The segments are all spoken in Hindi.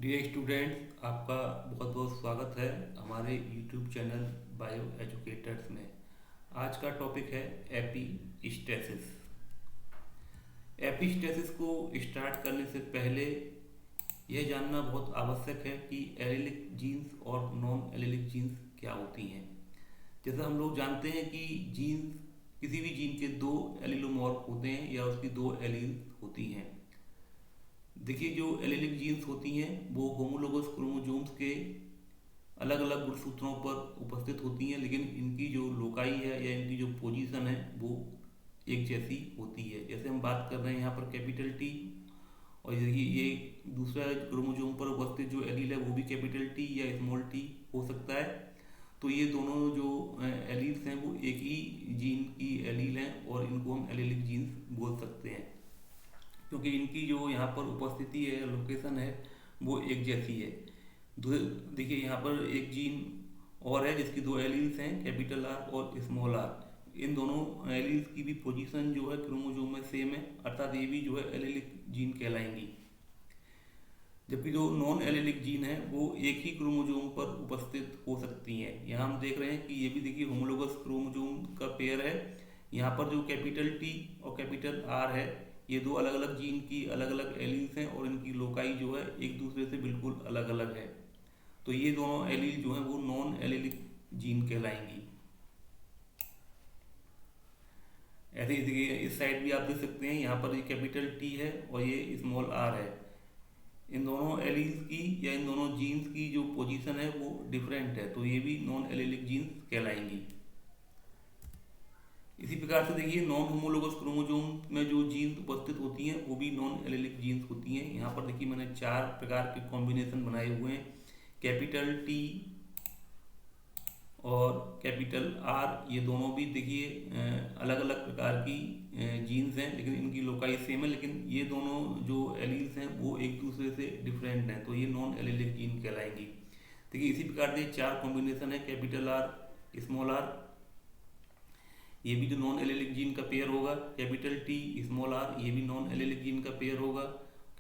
डियर स्टूडेंट्स, आपका बहुत बहुत स्वागत है हमारे यूट्यूब चैनल बायो एजुकेटर्स में। आज का टॉपिक है एपीस्टेसिस। एपीस्टेसिस को स्टार्ट करने से पहले यह जानना बहुत आवश्यक है कि एलिलिक जीन्स और नॉन एलिलिक जीन्स क्या होती हैं। जैसा हम लोग जानते हैं कि जीन्स, किसी भी जीन के दो एलिलोमॉर्फ होते हैं या उसकी दो एलील होती हैं। देखिए, जो एलिलिक जीन्स होती हैं वो होमोलोगस क्रोमोसोम्स के अलग अलग गुणसूत्रों पर उपस्थित होती हैं, लेकिन इनकी जो लोकाई है या इनकी जो पोजीशन है वो एक जैसी होती है। जैसे हम बात कर रहे हैं यहाँ पर कैपिटल टी, और ये दूसरा क्रोमोसोम पर उपस्थित जो एलील है वो भी कैपिटल टी या स्मॉल टी हो सकता है। तो ये दोनों जो एलील्स हैं वो एक ही जीन की एलील हैं और इनको हम एलिलिक जीन्स बोल सकते हैं, क्योंकि इनकी जो यहाँ पर उपस्थिति है, लोकेशन है, वो एक जैसी है। देखिए, यहाँ पर एक जीन और है जिसकी दो एलील्स हैं, कैपिटल आर और स्मॉल आर। इन दोनों एलील्स की भी पोजीशन जो है क्रोमोसोम में सेम है, अर्थात ये भी जो है एलिलिक जीन कहलाएंगी। जबकि जो नॉन एलिलिक जीन है वो एक ही क्रोमोसोम पर उपस्थित हो सकती हैं। यहाँ हम देख रहे हैं कि ये भी देखिए होमोलोगस क्रोमोसोम का पेयर है। यहाँ पर जो कैपिटल टी और कैपिटल आर है, ये दो अलग अलग जीन की अलग अलग एलील्स हैं और इनकी लोकाई जो है एक दूसरे से बिल्कुल अलग अलग है। तो ये दोनों एलील जो हैं वो नॉन एलिलिक जीन कहलाएंगी। ऐसे ही देखिए, इस साइड भी आप देख सकते हैं, यहाँ पर ये कैपिटल टी है और ये स्मॉल आर है। इन दोनों एलील्स की या इन दोनों जीन्स की जो पोजीशन है वो डिफरेंट है, तो ये भी नॉन एलिलिक जीन्स कहलाएंगी। इसी प्रकार से देखिए, नॉन होमोलोगस क्रोमोसोम में जो जीन्स उपस्थित होती हैं वो भी नॉन एलिलिक जीन्स होती हैं। यहाँ पर देखिए मैंने चार प्रकार के कॉम्बिनेशन बनाए हुए हैं। कैपिटल टी और कैपिटल आर, ये दोनों भी देखिए अलग अलग प्रकार की जीन्स हैं, लेकिन इनकी लोकाई सेम है, लेकिन ये दोनों जो एलील्स हैं वो एक दूसरे से डिफरेंट हैं, तो ये नॉन एलिलिक जीन कहलाएंगी। देखिए, इसी प्रकार से चार कॉम्बिनेशन है, कैपिटल आर स्मॉल आर, ये भी जो नॉन एलिलिक जीन का पेयर होगा। कैपिटल टी स्मॉल आर, ये भी नॉन एलिलिक जीन का पेयर होगा।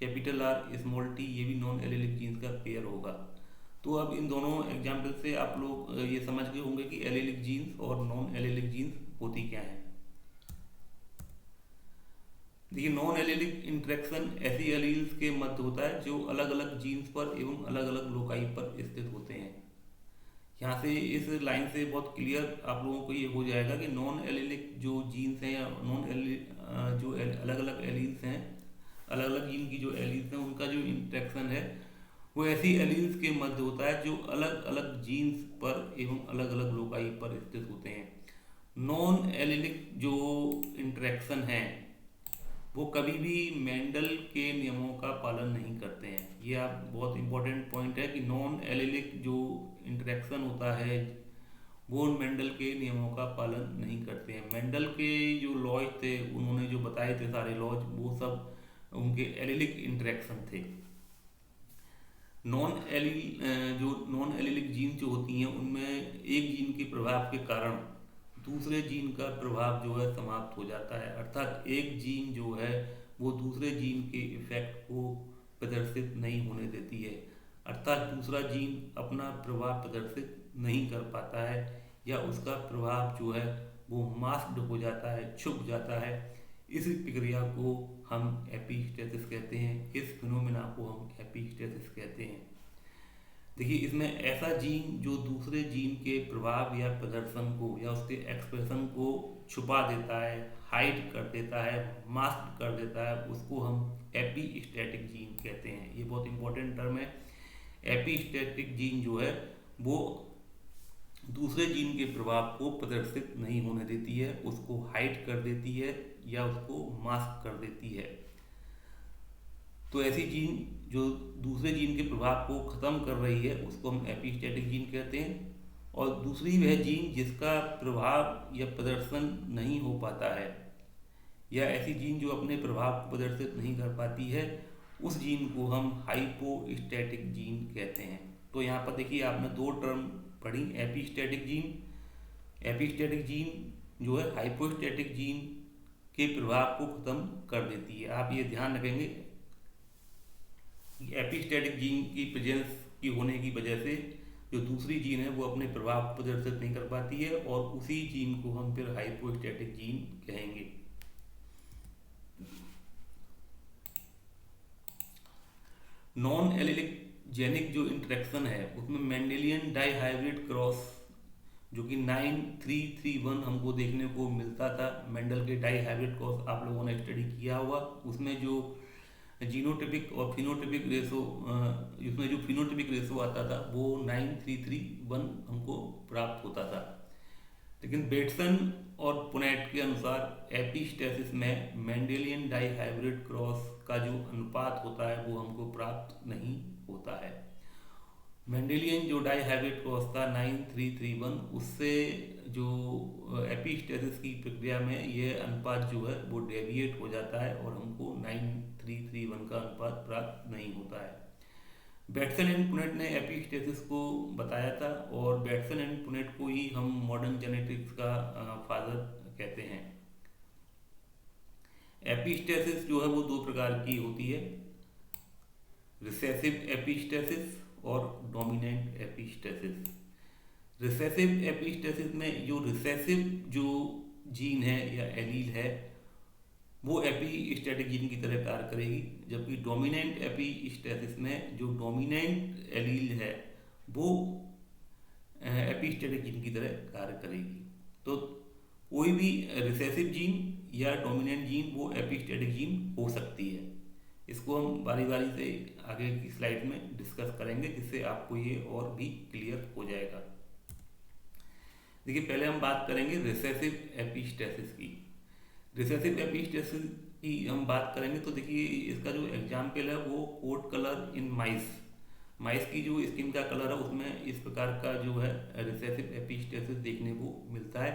कैपिटल आर स्मॉल टी, ये भी नॉन एलिलिक जीन का पेयर होगा। तो अब इन दोनों एग्जाम्पल से आप लोग ये समझ गए होंगे कि एलिलिक जीन्स और नॉन एलिलिक जीन्स होती क्या है। देखिए, नॉन एलिलिक इंटरेक्शन ऐसी एलील्स के मध्य होता है जो अलग अलग जीन्स पर एवं अलग अलग लोकाई पर स्थित होते हैं। यहाँ से इस लाइन से बहुत क्लियर आप लोगों को ये हो जाएगा कि नॉन एलिलिक जो जीन्स हैं या नॉन जो अलग अलग एलील्स हैं, अलग अलग जीन की जो एलील्स हैं, उनका जो इंटरेक्शन है वो ऐसी एलील्स के मध्य होता है जो अलग अलग जीन्स पर एवं अलग अलग लोकाई पर स्थित होते हैं। नॉन एलिलिक जो इंटरेक्शन है वो कभी भी मेंडल के नियमों का पालन नहीं करते हैं। ये आप बहुत इंपॉर्टेंट पॉइंट है कि नॉन एलिलिक जो इंटरेक्शन होता है वो मेंडल के नियमों का पालन नहीं करते हैं। मेंडल के जो लॉज थे, उन्होंने जो बताए थे सारे लॉज, वो सब उनके एलिलिक इंटरेक्शन थे। जो नॉन एलिलिक जीन जो होती हैं उनमें एक जीन के प्रभाव के कारण दूसरे जीन का प्रभाव जो है समाप्त हो जाता है, अर्थात एक जीन जो है वो दूसरे जीन के इफेक्ट को प्रदर्शित नहीं होने देती है, अर्थात दूसरा जीन अपना प्रभाव प्रदर्शित नहीं कर पाता है या उसका प्रभाव जो है वो मास्क्ड हो जाता है, छुप जाता है। इस प्रक्रिया को हम एपीस्टेसिस कहते हैं, इस फिनोमेना को हम एपीस्टेसिस कहते हैं। देखिए, इसमें ऐसा जीन जो दूसरे जीन के प्रभाव या प्रदर्शन को या उसके एक्सप्रेशन को छुपा देता है, हाइड कर देता है, मास्क कर देता है, उसको हम एपीस्टैटिक जीन कहते हैं। ये बहुत इंपॉर्टेंट टर्म है। एपीस्टैटिक जीन जो है वो दूसरे जीन के प्रभाव को प्रदर्शित नहीं होने देती है, उसको हाइड कर देती है या उसको मास्क कर देती है। तो ऐसी जीन जो दूसरे जीन के प्रभाव को खत्म कर रही है उसको हम एपीस्टैटिक जीन कहते हैं, और दूसरी वह जीन जिसका प्रभाव या प्रदर्शन नहीं हो पाता है, या ऐसी जीन जो अपने प्रभाव को प्रदर्शित नहीं कर पाती है, उस जीन को हम हाइपोस्टैटिक जीन कहते हैं। तो यहाँ पर देखिए, आपने दो टर्म पढ़ी, एपीस्टैटिक जीन। एपीस्टैटिक जीन जो है हाइपोस्टैटिक जीन के प्रभाव को खत्म कर देती है। आप ये ध्यान रखेंगे, एपिस्टेटिक जीन की प्रेजेंस की होने की वजह से जो दूसरी जीन है वो अपने प्रभाव को प्रदर्शित नहीं कर पाती है, और उसी जीन को हम फिर हाइपोस्टैटिक जीन कहेंगे। नॉन एलिलिक जेनिक जो इंटरेक्शन है उसमें मेंडेलियन डाइहाइब्रिड क्रॉस जो कि 9331 हमको देखने को मिलता था। मेंडल के डाइहाइब्रिड क्रॉस आप लोगों ने स्टडी किया होगा, उसमें जो जीनोटिपिक और फिनोटिपिक रेशो, उसमें जो फिनोटिपिक रेशो आता था वो 9331 हमको प्राप्त होता था। लेकिन बेटसन और पुनेट के अनुसार एपिस्टेसिस में मेंडेलियन डाइहाइब्रिड क्रॉस का जो अनुपात होता है वो हमको प्राप्त नहीं होता है। मेंडेलियन जो डाइहाइब्रिड क्रॉस था 9331, उससे जो एपिस्टेसिस की प्रक्रिया में यह अनुपात जो है वो डेविएट हो जाता है और हमको 9331 का अनुपात प्राप्त नहीं होता है। बेटसन एंड पुनेट ने एपिस्टेसिस को बताया था, और बेटसन एंड पुनेट को ही हम मॉडर्न जेनेटिक्स का फादर कहते हैं। एपिस्टेसिस जो है वो दो प्रकार की होती है, रिसेसिव एपिस्टेसिस और डोमिनेंट एपिस्टेसिस। रिसेसिव एपिस्टेसिस में जो रिसेसिव जो जीन है या एलील है वो एपिस्टेटिक जीन की तरह कार्य करेगी, जबकि डोमिनेंट एपिस्टेसिस में जो डोमिनेंट एलील है वो एपिस्टेटिक जीन की तरह कार्य करेगी। तो कोई भी रिसेसिव जीन या डोमिनेंट जीन वो एपिस्टेटिक जीन हो सकती है। इसको हम बारी बारी से आगे की स्लाइड में डिस्कस करेंगे, जिससे आपको ये और भी क्लियर हो जाएगा। देखिए, पहले हम बात करेंगे रिसेसिव एपिस्टेसिस की। रिसेसिव एपिस्टेसिस की हम बात करेंगे तो देखिए, इसका जो एग्जाम्पल है वो कोट कलर इन माइस की जो स्किन का कलर है उसमें इस प्रकार का जो है रिसेसिव एपिस्टेसिस देखने को मिलता है,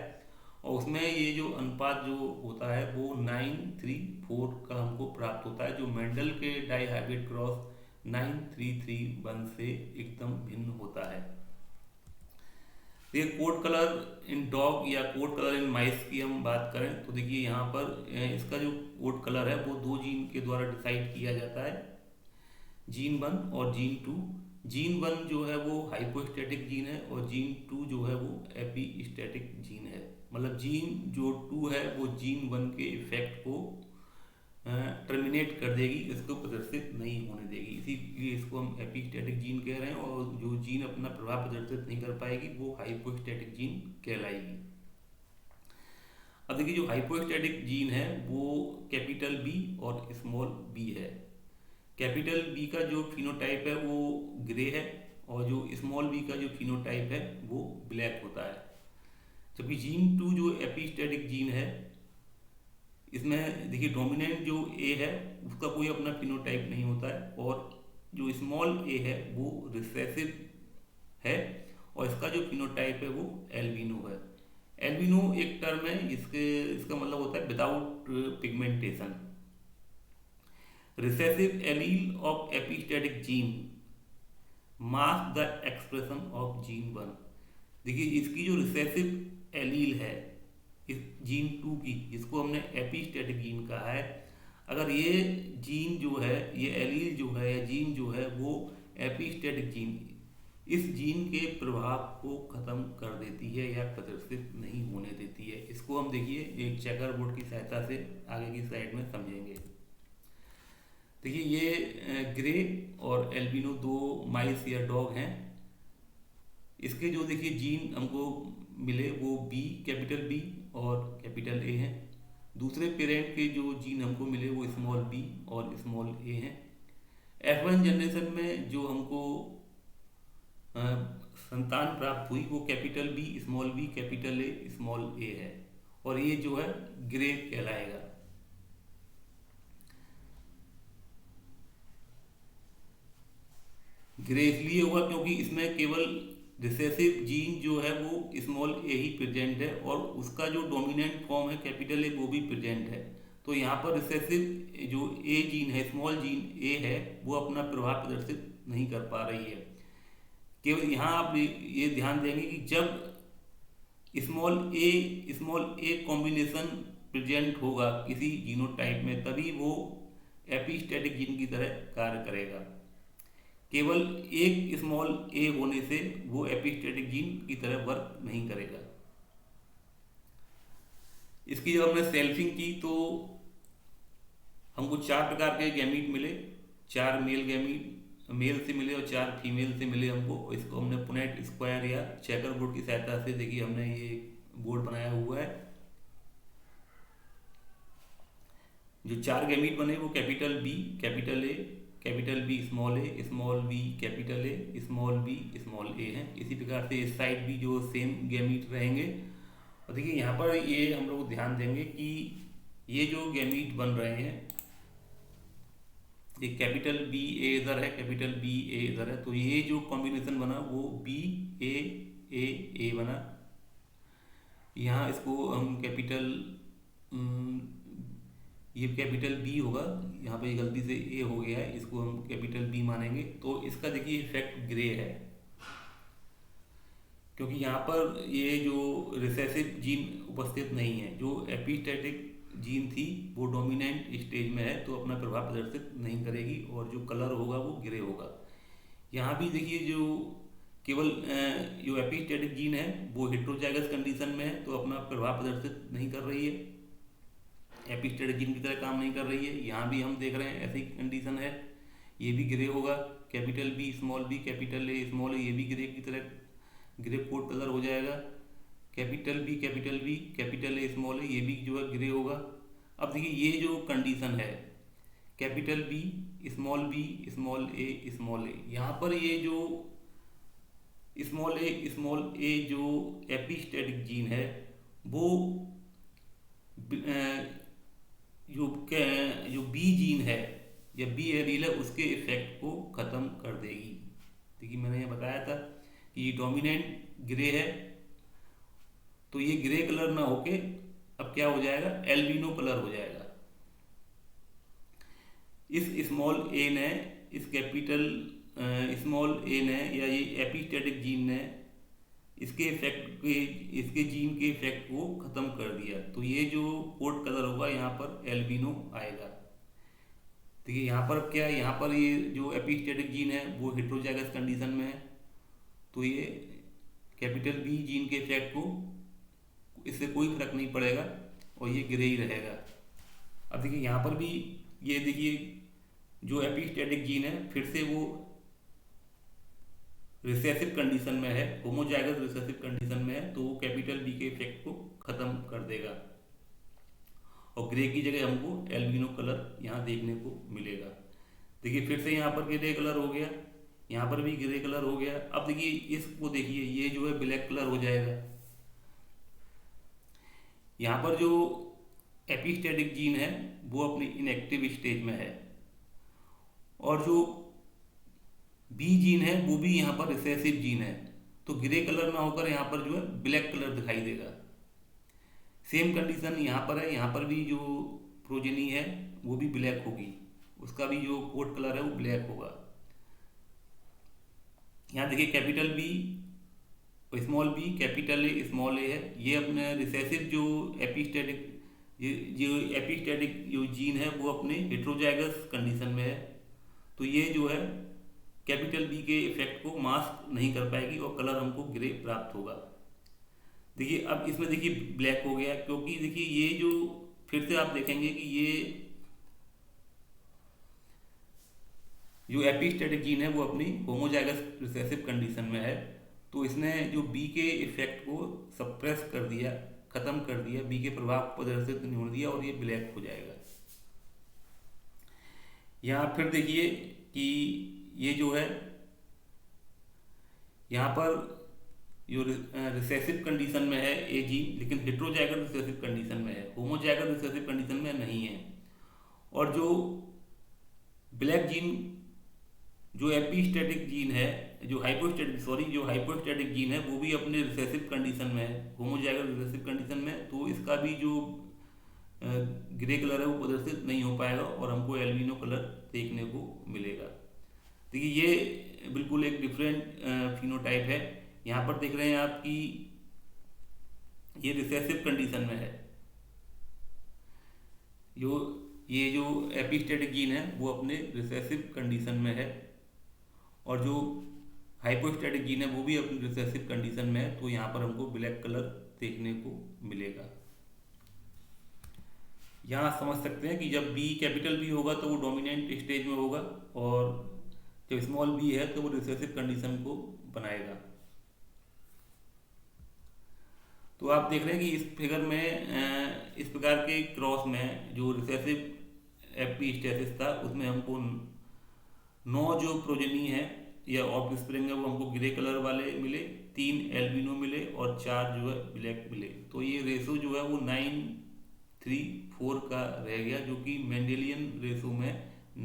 और उसमें ये जो अनुपात जो होता है वो 934 का हमको प्राप्त होता है, जो मेंडल के डाइहाइब्रिड क्रॉस 9331 से एकदम भिन्न होता है। ये कोट कलर इन डॉग या कोट कलर इन माइस की हम बात करें तो देखिए, यहाँ पर इसका जो कोट कलर है वो दो जीन के द्वारा डिसाइड किया जाता है, जीन 1 और जीन 2। जीन 1 जो है वो हाइपोस्टैटिक जीन है, और जीन 2 जो है वो एपिस्टैटिक जीन है। मतलब जीन जो 2 है वो जीन 1 के इफेक्ट को टर्मिनेट कर देगी, इसको प्रदर्शित नहीं होने देगी, इसीलिए इसको हम एपिस्टैटिक जीन कह रहे हैं। और जो जीन अपना प्रभाव प्रदर्शित नहीं कर पाएगी वो हाइपोस्टैटिक जीन कहलाएगी। अब देखिए, जो हाइपोस्टैटिक जीन है वो कैपिटल बी और स्मॉल बी है। कैपिटल बी का जो फिनोटाइप है वो ग्रे है, और जो स्मॉल बी का जो फिनोटाइप है वो ब्लैक होता है। जबकि जीन 2 जो एपिस्टैटिक जीन है, इसमें देखिए डोमिनेंट जो ए है उसका कोई अपना फिनोटाइप नहीं होता है, और जो स्मॉल ए है वो रिसेसिव है, और इसका जो फिनोटाइप है वो एल्बिनो है। एल्बिनो एक टर्म है, इसका मतलब होता है without pigmentation. Recessive allele of epistatic gene mask the expression of gene 1। देखिए, इसकी जो रिसेसिव एलील है इस जीन 2 की, जिसको हमने एपिस्टैटिक जीन कहा है, अगर ये जीन जो है, ये एलील जो है या जीन जो है वो एपिस्टैटिक जीन, इस जीन के प्रभाव को खत्म कर देती है या प्रदर्शित नहीं होने देती है। इसको हम देखिए एक चेकर बोर्ड की सहायता से आगे की स्लाइड में समझेंगे। देखिए, ये ग्रे और एल्बिनो दो माइस या डॉग हैं। इसके जो देखिए जीन हमको मिले वो बी, कैपिटल बी और कैपिटल ए हैं। दूसरे पेरेंट के जो जीन हमको मिले वो स्मॉल बी और स्मॉल ए हैं। F1 जनरेशन में जो हमको संतान प्राप्त हुई वो capital B, small B, capital A, small A है, और ये जो है ग्रे कहलाएगा। ग्रे इसलिए हुआ क्योंकि इसमें केवल रिसेसिव जीन जो है वो स्मॉल ए ही प्रेजेंट है, और उसका जो डोमिनेंट फॉर्म है कैपिटल ए वो भी प्रेजेंट है। तो यहाँ पर रिसेसिव जो ए जीन है, स्मॉल जीन ए है, वो अपना प्रभाव प्रदर्शित नहीं कर पा रही है। केवल यहाँ आप ये ध्यान देंगे कि जब स्मॉल ए कॉम्बिनेशन प्रेजेंट होगा किसी जीनोटाइप में, तभी वो एपिस्टैटिक जीन की तरह कार्य करेगा। केवल एक स्मॉल ए होने से वो एपिस्टेटिक जीन की तरह वर्क नहीं करेगा। इसकी जब हमने सेल्फिंग की तो हमको 4 प्रकार के गैमीट मिले, 4 मेल गैमीट मेल से मिले और 4 फीमेल से मिले हमको। इसको हमने पुनेट स्क्वायर या चेकर बोर्ड की सहायता से, देखिए हमने ये बोर्ड बनाया हुआ है। जो 4 गैमीट बने वो capital B, capital A, capital B small A, small B capital A, small B small A हैं। इसी प्रकार से इस साइड भी जो सेम गैमीट रहेंगे। और देखिए यहाँ पर ये हम लोग ध्यान देंगे कि ये जो गैमीट बन रहे हैं, ये कैपिटल बी ए इधर है, कैपिटल बी ए इधर है, तो ये जो कॉम्बिनेशन बना वो बी ए ए ए बना। यहाँ इसको हम कैपिटल, ये कैपिटल बी होगा, यहाँ पे गलती से ए हो गया है, इसको हम कैपिटल बी मानेंगे। तो इसका देखिए इफेक्ट ग्रे है, क्योंकि यहाँ पर ये जो रिसेसिव जीन उपस्थित नहीं है। जो एपिस्टेटिक जीन थी वो डोमिनेंट स्टेज में है, तो अपना प्रभाव प्रदर्शित नहीं करेगी और जो कलर होगा वो ग्रे होगा। यहाँ भी देखिए जो केवल जो एपिस्टेटिक जीन है वो हेट्रोजाइगस कंडीशन में है, तो अपना प्रभाव प्रदर्शित नहीं कर रही है, एपिस्टेटिक जीन की तरह काम नहीं कर रही है। यहाँ भी हम देख रहे हैं ऐसी कंडीशन है, ये भी ग्रे होगा, capital B small B capital A small A, ये भी ग्रे की तरह ग्रे कोड कलर हो जाएगा। Capital B capital A small A, ये भी जो है ग्रे होगा। अब देखिए ये जो कंडीशन है capital B small A small ए, यहाँ पर ये जो स्मॉल ए जो एपिस्टेटिक जीन है वो जो बी जीन है या बी एलील है उसके इफेक्ट को खत्म कर देगी। देखिए मैंने ये बताया था कि ये डोमिनेंट ग्रे है, तो ये ग्रे कलर ना होके अब क्या हो जाएगा, एल्बिनो कलर हो जाएगा। इस स्मॉल ए ने, इस कैपिटल स्मॉल ए ने या ये एपिस्टेटिक जीन ने इसके जीन के इफेक्ट को खत्म कर दिया, तो ये जो कोड कलर होगा यहाँ पर एल्बिनो आएगा। देखिए यहाँ पर क्या है, यहाँ पर ये जो एपिस्टेटिक जीन है वो हेट्रोजाइगस कंडीशन में है, तो ये कैपिटल बी जीन के इफेक्ट को इससे कोई फर्क नहीं पड़ेगा और ये ग्रे ही रहेगा। अब देखिए यहाँ पर भी ये देखिए जो एपिस्टेटिक जीन है फिर से वो रिसेसिव कंडीशन में है, होमोजाइगस रिसेसिव कंडीशन में है, तो वो कैपिटल बी के इफेक्ट को खत्म कर देगा और ग्रे की जगह हमको एल्बिनो कलर यहाँ देखने को मिलेगा। देखिए फिर से यहाँ पर ग्रे कलर हो गया, यहाँ पर भी ग्रे कलर हो गया। अब देखिए इसको देखिए, ये जो है ब्लैक कलर हो जाएगा। यहाँ पर जो एपिस्टेटिक जीन है वो अपनी इनएक्टिव स्टेज में है और जो बी जीन है वो भी यहाँ पर रिसेसिव जीन है, तो ग्रे कलर ना होकर यहाँ पर जो है ब्लैक कलर दिखाई देगा। सेम कंडीशन यहाँ पर है, यहाँ पर भी जो प्रोजेनी है वो भी ब्लैक होगी, उसका भी जो कोड कलर है वो ब्लैक होगा। यहाँ देखिए capital B small B capital A small A है, ये अपने रिसेसिव जो एपिस्टेटिक जो जीन है वो अपने हेट्रोजाइगस कंडीशन में है, तो ये जो है कैपिटल बी के इफेक्ट को मास्क नहीं कर पाएगी और कलर हमको ग्रे प्राप्त होगा। देखिए अब इसमें देखिए ब्लैक हो गया, क्योंकि देखिए ये जो फिर से आप देखेंगे कि ये जो एपिस्टेटिक जीन है वो अपनी होमोजाइगस रिसेसिव कंडीशन में है, तो इसने जो बी के इफेक्ट को सप्रेस कर दिया, खत्म कर दिया, बी के प्रभाव को प्रदर्शित नहीं होने दिया और ये ब्लैक हो जाएगा। यहाँ फिर देखिए कि ये जो है यहाँ पर जो रिसेसिव कंडीशन में है ए जीन, लेकिन हेट्रोजाइगस रिसेसिव कंडीशन में है, होमोजाइगस रिसेसिव कंडीशन में नहीं है। और जो ब्लैक जीन जो एपिस्टेटिक जीन है, जो हाइपोस्टेटिक जीन है वो भी अपने रिसेसिव कंडीशन में है, होमोजाइगस रिसेसिव कंडीशन में, तो इसका भी जो ग्रे कलर है वो प्रदर्शित नहीं हो पाएगा और हमको एल्बिनो कलर देखने को मिलेगा। देखिए ये बिल्कुल एक डिफरेंट फिनोटाइप है। यहाँ पर देख रहे हैं आप कि ये रिसेसिव कंडीशन में है, ये जो एपिस्टेटिक जीन है वो अपने रिसेसिव कंडीशन में है और जो हाइपोस्टैटिक जीन है वो भी अपनी रिसेसिव कंडीशन में है, तो यहाँ पर हमको ब्लैक कलर देखने को मिलेगा। यहाँ समझ सकते हैं कि जब बी कैपिटल बी होगा तो वो डोमिनेंट स्टेज में होगा, और जब स्मॉल बी है तो वो रिसेसिव कंडीशन को बनाएगा। तो आप देख रहे हैं कि इस फिगर में इस प्रकार के क्रॉस में जो रिसेसिव एपिस्टेसिस था उसमें हमको 9 जो प्रोजेनी है या ऑफ स्प्रिंग है वो हमको ग्रे कलर वाले मिले, 3 एल्बिनो मिले और 4 जो है ब्लैक मिले। तो ये रेशो जो है वो 9:3:4 का रह गया, जो कि मेंडेलियन रेशो में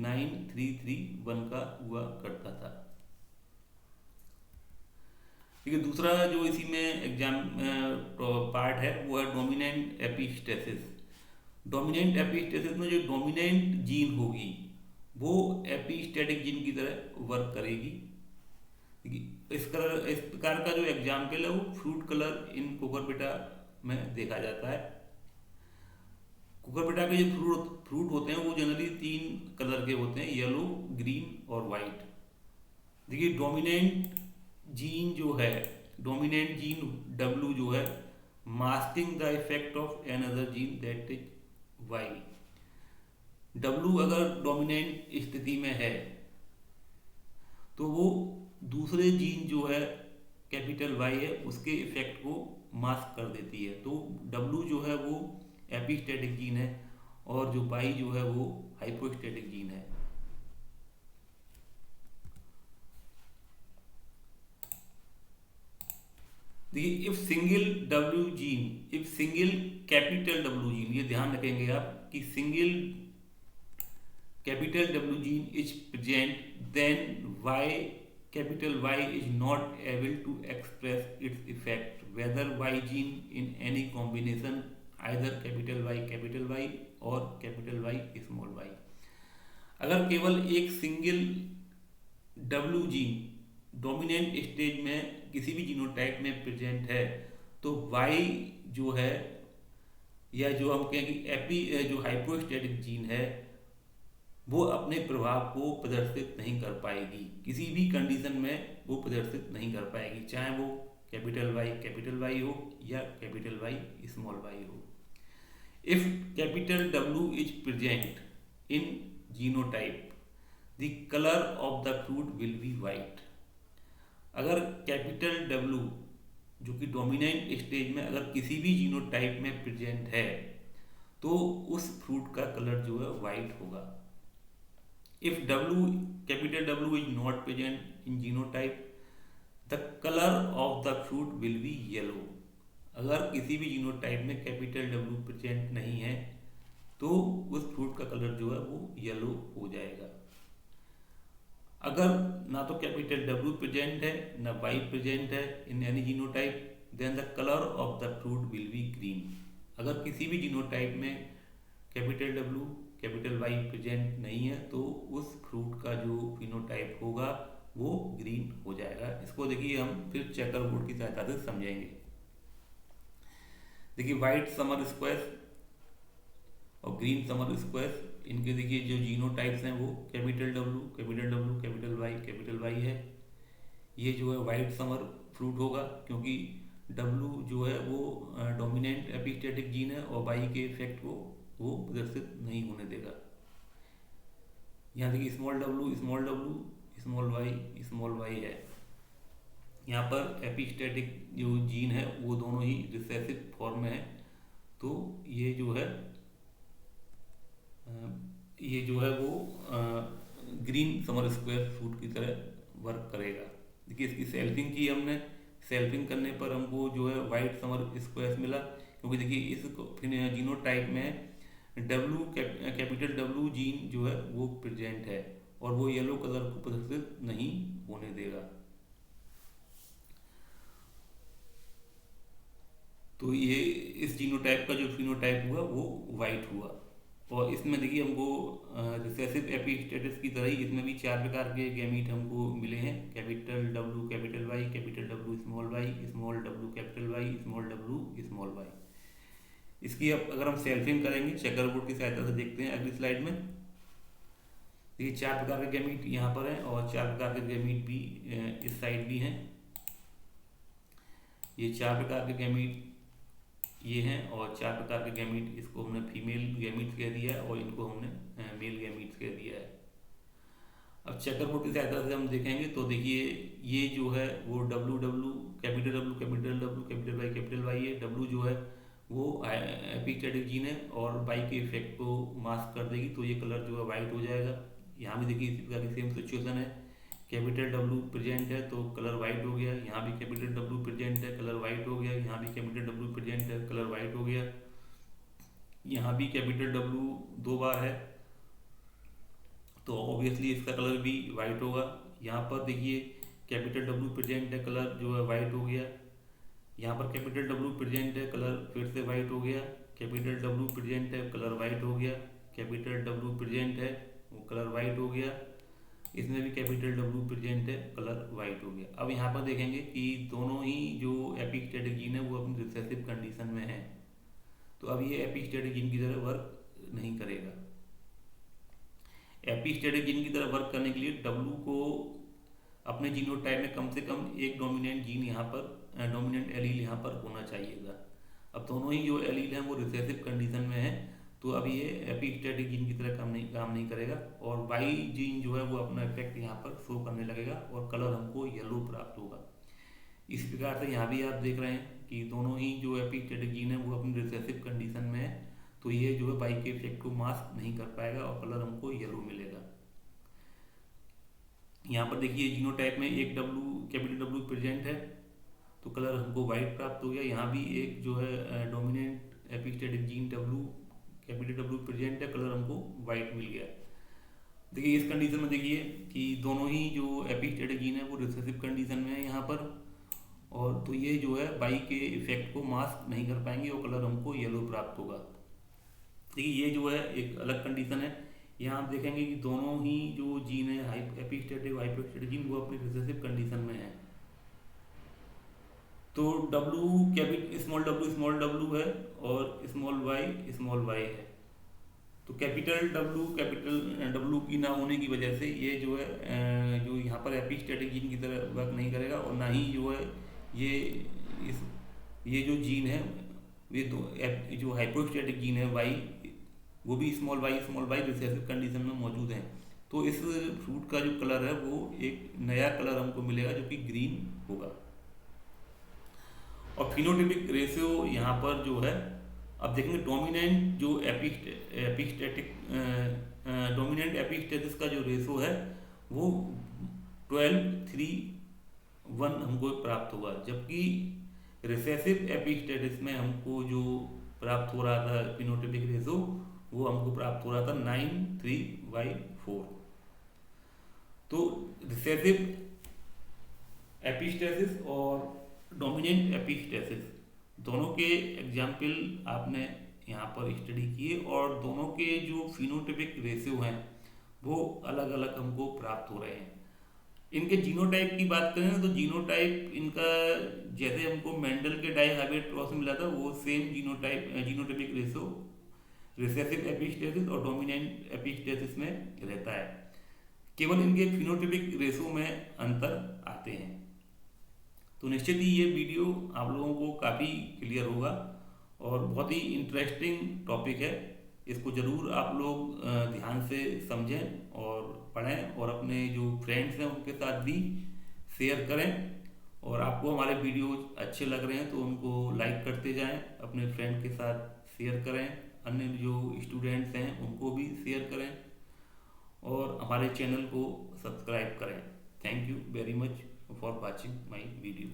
9:3:3:1 का हुआ करता था। ठीक है, दूसरा जो इसी में एग्जाम पार्ट है वो है डोमिनेंट एपिस्टेसिस। डोमिनेंट एपिस्टेसिस में जो डोमिनेंट जीन होगी वो एपिस्टेटिक जीन की तरह वर्क करेगी। इस प्रकार का जो एग्जाम्पल है वो फ्रूट कलर इन कुकुरबिटा में देखा जाता है। कुकुरबिटा के जो फ्रूट होते हैं वो जनरली 3 कलर के होते हैं, येलो, ग्रीन और वाइट। देखिए डोमिनेंट जीन जो है, डोमिनेंट जीन W जो है, masking the effect of another gene that is Y। W अगर डोमिनेंट स्थिति में है तो वो दूसरे जीन जो है कैपिटल Y है उसके इफेक्ट को मास्क कर देती है। तो W जो है वो एपिस्टेटिक जीन है और जो Y जो है वो हाइपोस्टेटिक जीन है। देखिए if single W gene, if single capital W gene, ये ध्यान रखेंगे आप कि single capital W gene is present then capital Y is not able to express its effect whether Y gene in any combination either capital Y और capital Y small y। अगर केवल एक single W gene dominant stage में किसी भी जीनोटाइप में प्रेजेंट है तो Y जो है या जो हम कहें कि जो हाइपोस्टेटिक जीन है वो अपने प्रभाव को प्रदर्शित नहीं कर पाएगी, किसी भी कंडीशन में वो प्रदर्शित नहीं कर पाएगी, चाहे वो कैपिटल Y हो या कैपिटल Y स्मॉल y हो। If capital W is present in genotype the colour of the fruit will B white. अगर कैपिटल W जो कि डोमिनेंट स्टेज में अगर किसी भी जीनोटाइप में प्रेजेंट है तो उस फ्रूट का कलर जो है वाइट होगा। If capital W is not present in genotype, the color of the fruit will be yellow। अगर किसी भी जीनोटाइप में कैपिटल W प्रेजेंट नहीं है तो उस फ्रूट का कलर जो है वो येलो हो जाएगा। अगर ना तो कैपिटल W प्रेजेंट है ना Y प्रेजेंट है in any genotype, then the colour of the fruit will be green. अगर किसी भी जीनोटाइप में capital W capital Y present नहीं है तो उस फ्रूट का जो फिनोटाइप होगा वो ग्रीन हो जाएगा। इसको देखिए हम फिर चेकर बोर्ड की सहायता से समझेंगे। देखिए वाइट समर स्क्वायर और ग्रीन समर स्क्वायर, इनके देखिए जो जीनोटाइप्स हैं वो कैपिटल W Y है। ये जो है वाइट समर फ्रूट होगा क्योंकि W जो है वो डोमिनेंट एपिस्टेटिक जीन है और Y के इफेक्ट को वो प्रदर्शित नहीं होने देगा। यहाँ देखिए स्मॉल w स्मॉल y है। यहाँ पर एपिस्टेटिक जो जीन है वो दोनों ही रिसेसिव फॉर्म में है, तो ये जो है वो ग्रीन समर स्क्वायर फ्रूट की तरह वर्क करेगा। देखिए इसकी सेल्फिंग की हमने, सेल्फिंग करने पर हमको जो है वाइट समर स्क्वायर मिला क्योंकि देखिए इस जीनोटाइप में कैपिटल W जीन जो है वो प्रेजेंट है और वो येलो कलर को प्रदर्शित नहीं होने देगा। तो ये इस जीनोटाइप का जो फिनोटाइप हुआ वो वाइट हुआ। और इसमें देखिए हमको रिसेसिव एपिस्टेटिस की तरह ही इसमें भी 4 प्रकार के गैमीट हमको मिले हैं, capital W capital Y, capital W small y, small w capital Y, small w small y। इसकी अब अगर हम सेल्फिंग करेंगे चेकर बोर्ड की सहायता से देखते हैं अगली स्लाइड में। देखिए 4 प्रकार के गैमीट यहाँ पर हैं और 4 प्रकार के गैमीट भी इस साइड भी हैं। ये 4 प्रकार के गैमीट ये हैं और 4 प्रकार के गैमीट, इसको हमने फीमेल गैमीट्स कह दिया है और इनको हमने मेल गैमीट्स कह दिया है। अब चेकरबोर्ड की सहायता से हम देखेंगे तो देखिए ये जो है वो W W capital W capital W capital Y है। डब्लू जो है वो एपिस्टेटिक जीन है और वाई के इफेक्ट को मास्क कर देगी, तो ये कलर जो है वाइट हो जाएगा। यहाँ भी देखिए इसी प्रकार की सेम सिचुएशन है, कैपिटल डब्लू प्रेजेंट है तो कलर वाइट हो गया, यहाँ भी कैपिटल डब्लू प्रेजेंट है कलर वाइट हो गया, यहाँ भी कैपिटल डब्लू प्रेजेंट है कलर वाइट हो गया, यहाँ भी कैपिटल डब्लू 2 बार है तो ऑब्वियसली इसका कलर भी वाइट होगा। यहाँ पर देखिए कैपिटल डब्लू प्रेजेंट है, कलर जो है वाइट हो गया, यहाँ पर कैपिटल डब्लू प्रेजेंट है, कलर फिर से वाइट हो गया, कैपिटल डब्लू प्रेजेंट है, कलर वाइट हो गया, कैपिटल डब्लू प्रेजेंट है वो कलर वाइट हो गया, इसमें भी कैपिटल डब्लू प्रेजेंट है, कलर वाइट हो गया। अब यहाँ पर देखेंगे कि दोनों ही जो एपिस्टेटिक जीन है वो अपनी रिसेसिव कंडीशन में है, तो अब ये एपिस्टेटिक जीन की तरह वर्क नहीं करेगा। एपिस्टेटिक जीन की तरह वर्क करने के लिए डब्लू को अपने जीनोटाइप में कम से कम एक डोमिनेंट जीन यहाँ पर डोमिनेंट एलील यहाँ पर होना चाहिएगा। अब दोनों ही जो एलील हैं वो रिसेसिव कंडीशन में है, तो अब ये एपिस्टेटिक जीन की तरह काम नहीं करेगा और वाई जीन जो है वो अपना इफेक्ट यहाँ पर शो करने लगेगा और कलर हमको येलो प्राप्त होगा। इस प्रकार से यहाँ भी आप देख रहे हैं कि दोनों ही जो एपिस्टेटिक जीन है वो अपनी रिसेसिव कंडीशन में है, तो ये जो है वाई के इफेक्ट को मास्क नहीं कर पाएगा और कलर हमको येलो मिलेगा। यहाँ पर देखिए जीनोटाइप में एक कैपिटल डब्लू प्रेजेंट है तो कलर हमको वाइट प्राप्त हो गया, यहाँ भी एक जो है dominant epistatic gene capital W present है, कलर हमको वाइट मिल गया। देखिए इस कंडीशन में देखिए कि दोनों ही जो एपिस्टेटिक जीन है वो रिसेसिव कंडीशन में है यहाँ पर, और तो ये जो है वाई के इफेक्ट को मास्क नहीं कर पाएंगे और कलर हमको येलो प्राप्त होगा। देखिए ये जो है एक अलग कंडीशन है। यहाँ आप देखेंगे कि दोनों ही जो जीन है एपिस्टेटिक हाइपोस्टेटिक जीन वो अपनी रिसेसिव कंडीशन में है, तो डब्लू स्मॉल डब्लू है और स्मॉल वाई है, तो कैपिटल डब्लू की ना होने की वजह से ये जो है जो यहाँ पर एपिस्टेटिक जीन की तरह वर्क नहीं करेगा और ना ही जो है ये जो जीन है ये जो हाइपोस्टेटिक जीन है वाई वो भी स्मॉल वाई रिसेसिव कंडीशन में मौजूद है, तो इस फ्रूट का जो कलर है वो एक नया कलर हमको मिलेगा जो कि ग्रीन होगा। और फिनोटिपिक रेशियो यहाँ पर जो है अब देखेंगे डोमिनेंट जो डोमिनेंट एपिस्टेसिस का जो रेशियो है वो 12:3:1 हमको प्राप्त होगा, जबकि रिसेसिव एपिस्टेसिस में हमको जो प्राप्त हो रहा था फिनोटिपिक रेशियो वो हमको प्राप्त हो रहा था 9:3:4। तो रिसेसिव एपिस्टेसिस और डोमिनेंट एपिस्टेसिस दोनों के एग्जाम्पल आपने यहाँ पर स्टडी किए और दोनों के जो फिनोटिपिक रेशियो हैं वो अलग अलग हमको प्राप्त हो रहे हैं। इनके जीनोटाइप की बात करें तो जीनोटाइप इनका जैसे हमको मेंडल के डाइहाइब्रिड क्रॉस में मिला था वो same genotypic ratio recessive epistasis और डोमिनेंट एपिस्टेसिस में रहता है, केवल इनके फिनोटिपिक रेशियो में अंतर आते हैं। तो निश्चित ही ये वीडियो आप लोगों को काफ़ी क्लियर होगा और बहुत ही इंटरेस्टिंग टॉपिक है, इसको ज़रूर आप लोग ध्यान से समझें और पढ़ें और अपने जो फ्रेंड्स हैं उनके साथ भी शेयर करें, और आपको हमारे वीडियो अच्छे लग रहे हैं तो उनको लाइक करते जाएं, अपने फ्रेंड के साथ शेयर करें, अन्य जो स्टूडेंट्स हैं उनको भी शेयर करें और हमारे चैनल को सब्सक्राइब करें। Thank you very much for watching my video.